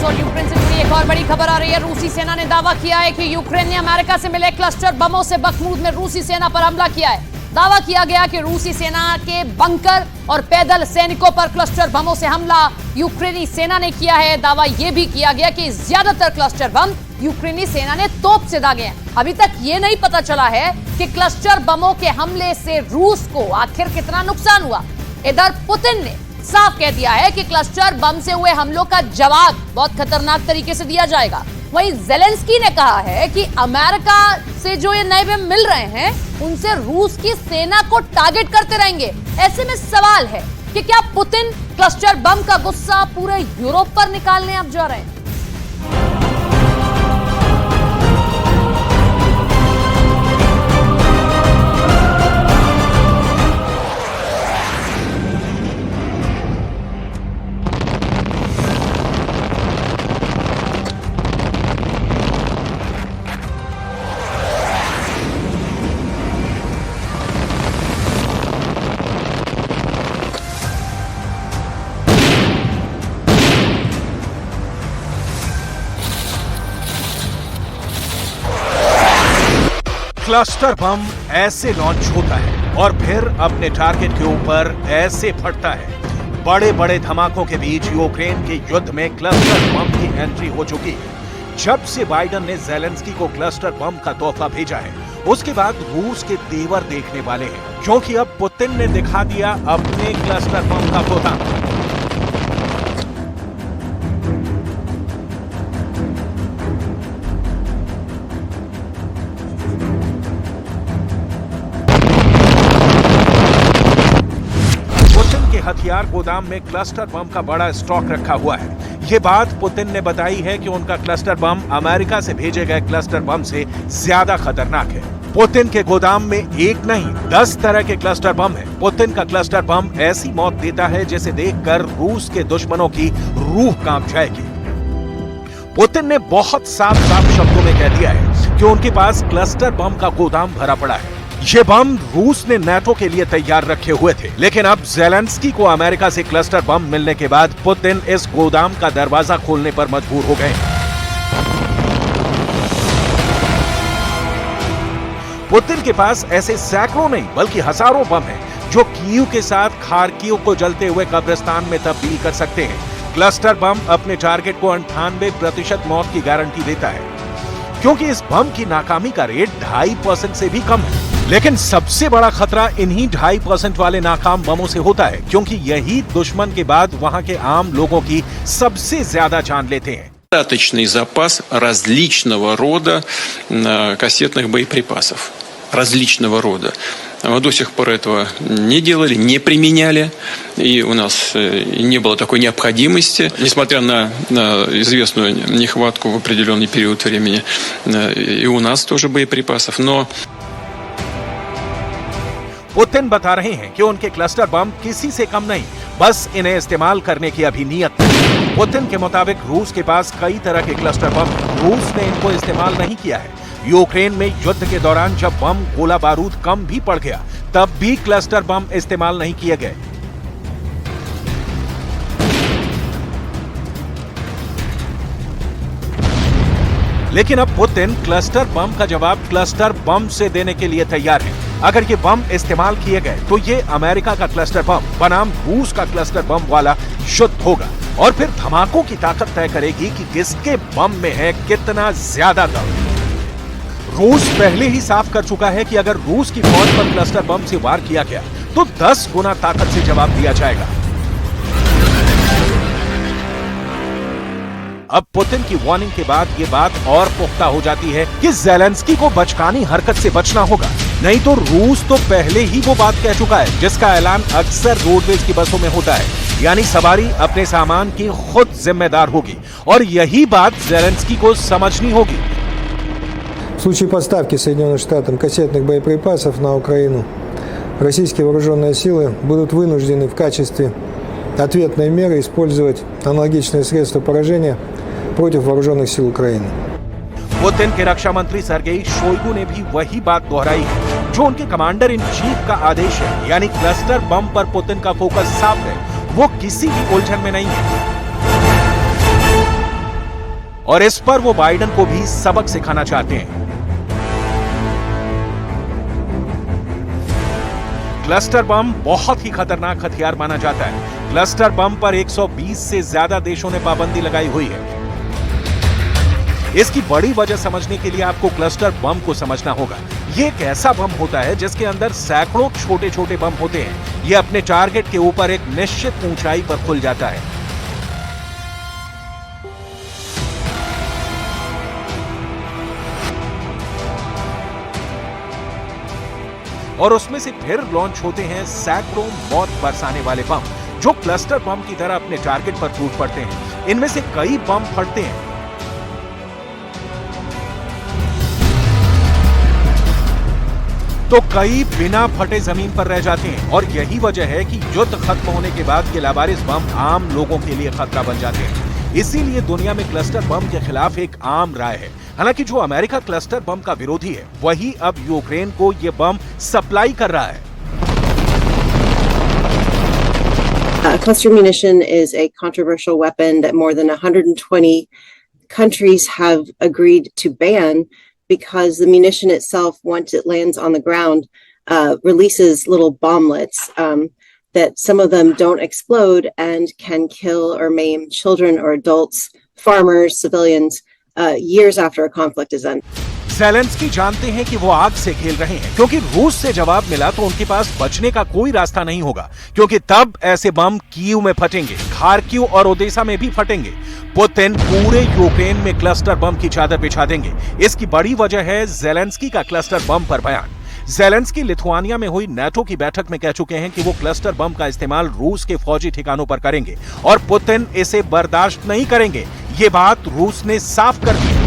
और यूक्रेन से जुड़ी एक और बड़ी खबर आ रही है। रूसी सेना ने दावा किया है कि यूक्रेन ने अमेरिका से मिले क्लस्टर बमों से बखमूद में रूसी सेना पर हमला किया है। दावा किया गया कि रूसी सेना के बंकर और पैदल सैनिकों पर क्लस्टर बमों से हमला यूक्रेनी सेना ने किया है। दावा यह भी किया गया कि ज्यादातर क्लस्टर बम यूक्रेनी सेना ने तोप से दागे हैं। अभी तक ये नहीं पता चला है कि क्लस्टर बमों के हमले से रूस को आखिर कितना नुकसान हुआ। इधर पुतिन ने साफ कह दिया है कि क्लस्टर बम से हुए हमलों का जवाब बहुत खतरनाक तरीके से दिया जाएगा। वहीं ज़ेलेंस्की ने कहा है कि अमेरिका से जो ये नए बम मिल रहे हैं उनसे रूस की सेना को टारगेट करते रहेंगे। ऐसे में सवाल है कि क्या पुतिन क्लस्टर बम का गुस्सा पूरे यूरोप पर निकालने अब जा रहे हैं? क्लस्टर बम ऐसे लॉन्च होता है और फिर अपने टारगेट के ऊपर ऐसे फटता है। बड़े बड़े धमाकों के बीच यूक्रेन के युद्ध में क्लस्टर बम की एंट्री हो चुकी है। जब से बाइडेन ने ज़ेलेंस्की को क्लस्टर बम का तोहफा भेजा है, उसके बाद रूस के तेवर देखने वाले हैं, क्योंकि अब पुतिन ने दिखा दिया अपने क्लस्टर बम का गोदाम। हथियार गोदाम में क्लस्टर बम का बड़ा स्टॉक रखा हुआ है। ये बात पुतिन ने बताई है कि उनका क्लस्टर बम अमेरिका से भेजे गए क्लस्टर बम से ज्यादा खतरनाक है। पुतिन के गोदाम में एक नहीं 10 तरह के क्लस्टर बम है। पुतिन का क्लस्टर बम ऐसी मौत देता है जिसे देखकर रूस के दुश्मनों की रूह कांप जाएगी। पुतिन ने बहुत साफ शब्दों में कह दिया है कि उनके पास क्लस्टर बम का गोदाम भरा पड़ा है। ये बम रूस ने नाटो के लिए तैयार रखे हुए थे, लेकिन अब ज़ेलेंस्की को अमेरिका से क्लस्टर बम मिलने के बाद पुतिन इस गोदाम का दरवाजा खोलने पर मजबूर हो गए। पुतिन के पास ऐसे सैकड़ों नहीं बल्कि हजारों बम हैं, जो कीव के साथ खार्किव को जलते हुए कब्रिस्तान में तब्दील कर सकते हैं। क्लस्टर बम अपने टारगेट को 98% मौत की गारंटी देता है, क्योंकि इस बम की नाकामी का रेट 2.5% से भी कम है। लेकिन सबसे बड़ा खतरा इन्हीं 2.5% वाले नाकाम बमों से होता है, क्योंकि यही दुश्मन के बाद वहां के आम लोगों की सबसे ज्यादा जान लेते हैं। Достаточный запас различного рода кассетных боеприпасов. Различного рода. Мы до сих пор этого не делали, не применяли, и у нас не было такой необходимости, несмотря на известную нехватку в определенный период времени, и у нас тоже боеприпасов, но पुतिन बता रहे हैं कि उनके क्लस्टर बम किसी से कम नहीं, बस इन्हें इस्तेमाल करने की अभी नियत है। पुतिन के मुताबिक रूस के पास कई तरह के क्लस्टर बम, रूस ने इनको इस्तेमाल नहीं किया है। यूक्रेन में युद्ध के दौरान जब बम गोला बारूद कम भी पड़ गया, तब भी क्लस्टर बम इस्तेमाल नहीं किए गए। लेकिन अब पुतिन क्लस्टर बम का जवाब क्लस्टर बम से देने के लिए तैयार है। अगर ये बम इस्तेमाल किए गए तो ये अमेरिका का क्लस्टर बम बनाम रूस का क्लस्टर बम वाला युद्ध होगा, और फिर धमाकों की ताकत तय करेगी कि किसके बम में है कितना ज्यादा दम। रूस पहले ही साफ कर चुका है कि अगर रूस की फौज पर क्लस्टर बम से वार किया गया तो 10 गुना ताकत से जवाब दिया जाएगा। अब पुतिन की वार्निंग के बाद ये बात और पुख्ता हो जाती है कि ज़ेलेंस्की को बचकानी हरकत से बचना होगा, नहीं तो रूस तो पहले ही वो बात कह चुका है जिसका ऐलान अक्सर रोडवेज की बसों में होता है, यानी सवारी अपने सामान की खुद जिम्मेदार होगी, और यही बात ज़ेलेंस्की को समझनी होगी। В случае поставки Соединенным Штатам кассетных боеприпасов на Украину, российские вооруженные силы будут вынуждены в качестве ответной меры использовать аналогичные средства поражения против вооруженных сил Украины. पुतिन के रक्षा मंत्री सर्गेई शोइगु ने भी वही बात दोहराई है जो उनके कमांडर इन चीफ का आदेश है, यानी क्लस्टर बम पर पुतिन का फोकस साफ है, वो किसी भी उलझन में नहीं है। और इस पर वो बाइडेन को भी सबक सिखाना चाहते हैं। क्लस्टर बम बहुत ही खतरनाक हथियार माना जाता है। क्लस्टर बम पर 120 से ज्यादा देशों ने पाबंदी लगाई हुई है। इसकी बड़ी वजह समझने के लिए आपको क्लस्टर बम को समझना होगा। ये एक ऐसा बम होता है जिसके अंदर सैकड़ों छोटे छोटे बम होते हैं। ये अपने टारगेट के ऊपर एक निश्चित ऊंचाई पर खुल जाता है। और उसमें से फिर लॉन्च होते हैं सैकड़ों मौत बरसाने वाले बम, जो क्लस्टर बम की तरह अपने टारगेट पर टूट पड़ते हैं। इनमें से कई बम फटते हैं, तो कई बिना फटे जमीन पर रह जाते हैं। और यही वजह है कि युद्ध खत्म होने के बाद ये लावारिस बम आम लोगों के लिए खतरा बन जाते हैं। इसीलिए दुनिया में क्लस्टर बम के खिलाफ एक आम राय है। हालांकि जो अमेरिका क्लस्टर बम का विरोधी है, वही अब यूक्रेन को ये बम सप्लाई कर रहा है। Cluster munition is a controversial weapon that more than 120 countries have agreed to ban because the munition itself, once it lands on the ground, releases little bomblets that some of them don't explode and can kill or maim children or adults, farmers, civilians, years after a conflict is ended. Zelensky जानते हैं कि वो आग से खेल रहे हैं, क्योंकि रूस से जवाब मिला तो उनके पास बचने का कोई रास्ता नहीं होगा, क्योंकि तब ऐसे बम कीव में फटेंगे, खार्किव और ओडेसा में भी फटेंगे। पुतिन पूरे यूक्रेन में क्लस्टर बम की चादर बिछा देंगे। इसकी बड़ी वजह है ज़ेलेंस्की का क्लस्टर बम पर बयान। ज़ेलेंस्की लिथुआनिया में हुई नाटो की बैठक में कह चुके हैं कि वो क्लस्टर बम का इस्तेमाल रूस के फौजी ठिकानों पर करेंगे और पुतिन इसे बर्दाश्त नहीं करेंगे। ये बात रूस ने साफ कर दी।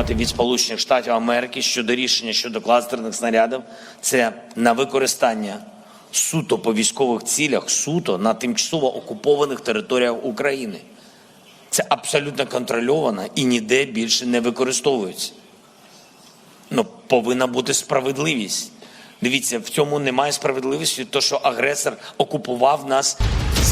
Від Сполучених Штатів Америки щодо рішення щодо кластерних снарядів – це на використання суто по військових цілях, суто на тимчасово окупованих територіях України. Це абсолютно контрольовано і ніде більше не використовується. Повинна бути справедливість. Дивіться, в цьому немає справедливості, то що агресор окупував нас.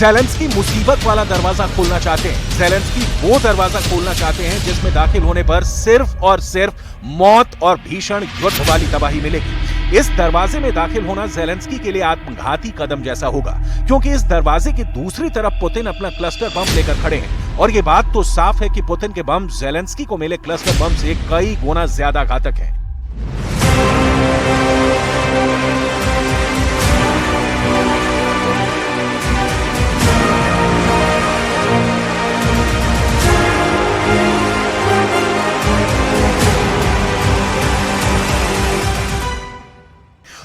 ज़ेलेंस्की मुसीबत वाला दरवाजा खोलना चाहते हैं। ज़ेलेंस्की वो दरवाजा खोलना चाहते हैं जिसमें दाखिल होने पर सिर्फ और सिर्फ मौत और भीषण युद्ध वाली तबाही मिलेगी। इस दरवाजे में दाखिल होना ज़ेलेंस्की के लिए आत्मघाती कदम जैसा होगा, क्योंकि इस दरवाजे की दूसरी तरफ पुतिन अपना क्लस्टर बम लेकर खड़े हैं। और ये बात तो साफ है कि पुतिन के बम ज़ेलेंस्की को मिले क्लस्टर बम से कई गुना ज्यादा घातक हैं।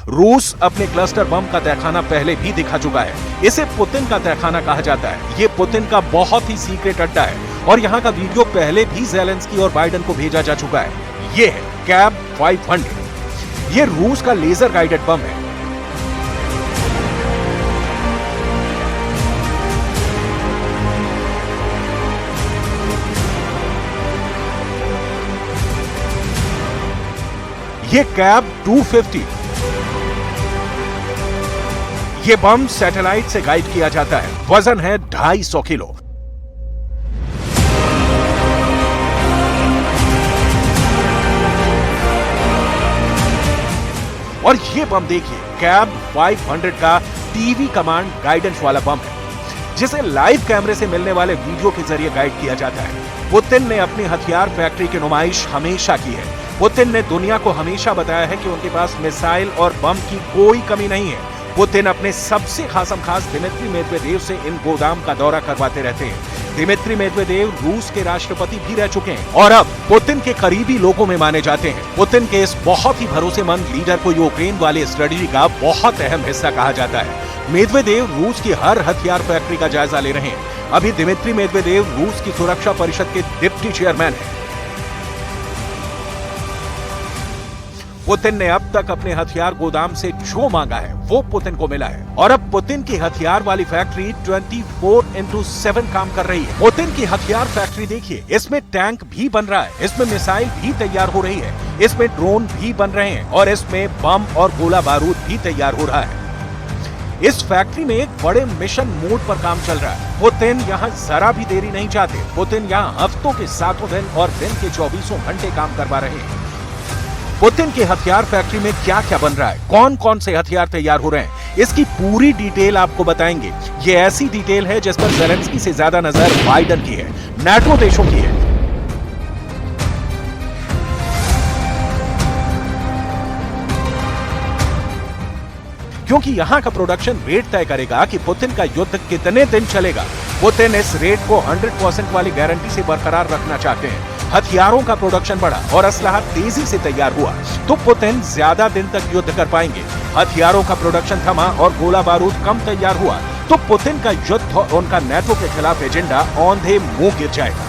रूस अपने क्लस्टर बम का तहखाना पहले भी दिखा चुका है। इसे पुतिन का तहखाना कहा जाता है। ये पुतिन का बहुत ही सीक्रेट अड्डा है और यहाँ का वीडियो पहले भी ज़ेलेंस्की और बाइडेन को भेजा जा चुका है। ये है कैब 500। ये रूस का लेजर गाइडेड बम है। ये कैब 250। ये बम सैटेलाइट से गाइड किया जाता है। वजन है 250 किलो। और ये बम देखिए, कैब 500 का टीवी कमांड गाइडेंस वाला बम है, जिसे लाइव कैमरे से मिलने वाले वीडियो के जरिए गाइड किया जाता है। पुतिन ने अपनी हथियार फैक्ट्री की नुमाइश हमेशा की है। पुतिन ने दुनिया को हमेशा बताया है कि उनके पास मिसाइल और बम की कोई कमी नहीं है। पुतिन अपने सबसे खास दिमित्री मेदवेदेव से इन गोदाम का दौरा करवाते रहते हैं। दिमित्री मेदवेदेव रूस के राष्ट्रपति भी रह चुके हैं और अब पुतिन के करीबी लोगों में माने जाते हैं। पुतिन के इस बहुत ही भरोसेमंद लीडर को यूक्रेन वाले स्ट्रेटजी का बहुत अहम हिस्सा कहा जाता है। मेदवेदेव रूस की हर हथियार फैक्ट्री का जायजा ले रहे हैं। अभी दिमित्री मेदवेदेव रूस की सुरक्षा परिषद के डिप्टी चेयरमैन हैं। पुतिन ने अब तक अपने हथियार गोदाम से जो मांगा है वो पुतिन को मिला है और अब पुतिन की हथियार वाली फैक्ट्री 24/7 काम कर रही है। पुतिन की हथियार फैक्ट्री देखिए, इसमें टैंक भी बन रहा है, इसमें मिसाइल भी तैयार हो रही है, इसमें ड्रोन भी बन रहे हैं और इसमें बम और गोला बारूद भी तैयार हो रहा है। इस फैक्ट्री में एक बड़े मिशन मोड पर काम चल रहा है। पुतिन यहाँ जरा भी देरी नहीं चाहते। पुतिन यहाँ हफ्तों के 7 दिन और दिन के 24 घंटे काम करवा रहे हैं। पुतिन की हथियार फैक्ट्री में क्या क्या बन रहा है, कौन कौन से हथियार तैयार हो रहे हैं, इसकी पूरी डिटेल आपको बताएंगे। ये ऐसी डिटेल है जिस पर ज़ेलेंस्की से ज्यादा नजर बाइडेन की है, नाटो देशों की है। क्योंकि यहां का प्रोडक्शन रेट तय करेगा कि पुतिन का युद्ध कितने दिन चलेगा। पुतिन इस रेट को 100% वाली गारंटी से बरकरार रखना चाहते हैं। हथियारों का प्रोडक्शन बढ़ा और असलाह तेजी से तैयार हुआ तो पुतिन ज्यादा दिन तक युद्ध कर पाएंगे। हथियारों का प्रोडक्शन थमा और गोला बारूद कम तैयार हुआ तो पुतिन का युद्ध और उनका नाटो के खिलाफ एजेंडा औंधे मुंह गिर जाएगा।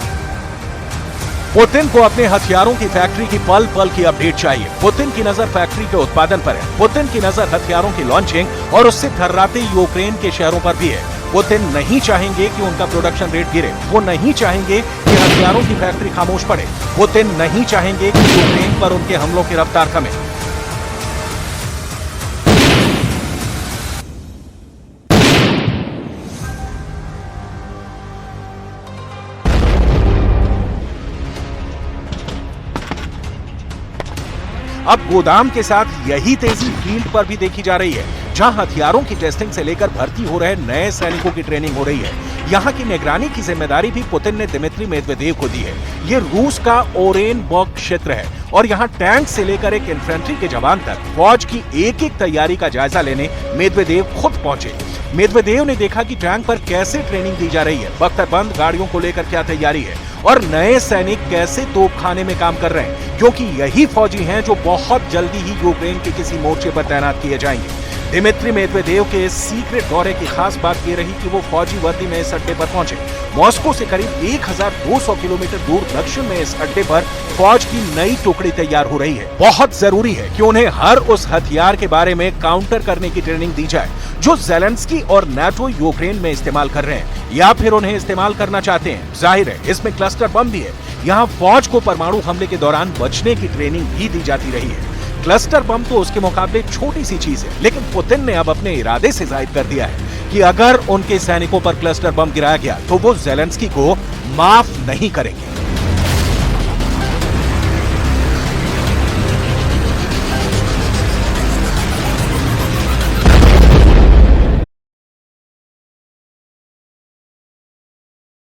पुतिन को अपने हथियारों की फैक्ट्री की पल पल की अपडेट चाहिए। पुतिन की नजर फैक्ट्री के उत्पादन पर है। पुतिन की नजर हथियारों की लॉन्चिंग और उससे थर्राते यूक्रेन के शहरों पर भी है। पुतिन नहीं चाहेंगे कि उनका प्रोडक्शन रेट गिरे। वो नहीं चाहेंगे कि हथियारों की फैक्ट्री खामोश पड़े। पुतिन नहीं चाहेंगे कि यूक्रेन पर उनके हमलों की रफ्तार कमे। अब गोदाम के साथ यही तेजी फील्ड पर भी देखी जा रही है, जहां हथियारों की टेस्टिंग से लेकर भर्ती हो रहे नए सैनिकों की ट्रेनिंग हो रही है। यहां की निगरानी की जिम्मेदारी भी पुतिन ने दिमित्री मेदवेदेव को दी है। ये रूस का ओरेनबर्ग क्षेत्र है और यहां टैंक से लेकर एक इन्फेंट्री के जवान तक फौज की एक एक तैयारी का जायजा लेने मेदवेदेव खुद पहुंचे। मेदवेदेव ने देखा कि टैंक पर कैसे ट्रेनिंग दी जा रही है, बख्तरबंद गाड़ियों को लेकर क्या तैयारी है और नए सैनिक कैसे तोपखाने में काम कर रहे हैं, क्योंकि यही फौजी हैं जो बहुत जल्दी ही यूक्रेन के किसी मोर्चे पर तैनात किए जाएंगे। दिमित्री मेदवेदेव के इस सीक्रेट दौरे की खास बात ये रही कि वो फौजी वर्दी में इस अड्डे पर पहुंचे। मॉस्को से करीब 1200 किलोमीटर दूर दक्षिण में इस अड्डे पर फौज की नई टुकड़ी तैयार हो रही है। बहुत जरूरी है कि उन्हें हर उस हथियार के बारे में काउंटर करने की ट्रेनिंग दी जाए जो ज़ेलेंस्की और नाटो यूक्रेन में इस्तेमाल कर रहे हैं या फिर उन्हें इस्तेमाल करना चाहते हैं। जाहिर है इसमें क्लस्टर बम भी है। यहाँ फौज को परमाणु हमले के दौरान बचने की ट्रेनिंग भी दी जाती रही है। क्लस्टर बम तो उसके मुकाबले छोटी सी चीज है, लेकिन पुतिन ने अब अपने इरादे से जाहिर कर दिया है कि अगर उनके सैनिकों पर क्लस्टर बम गिराया गया तो वो ज़ेलेंस्की को माफ नहीं करेंगे।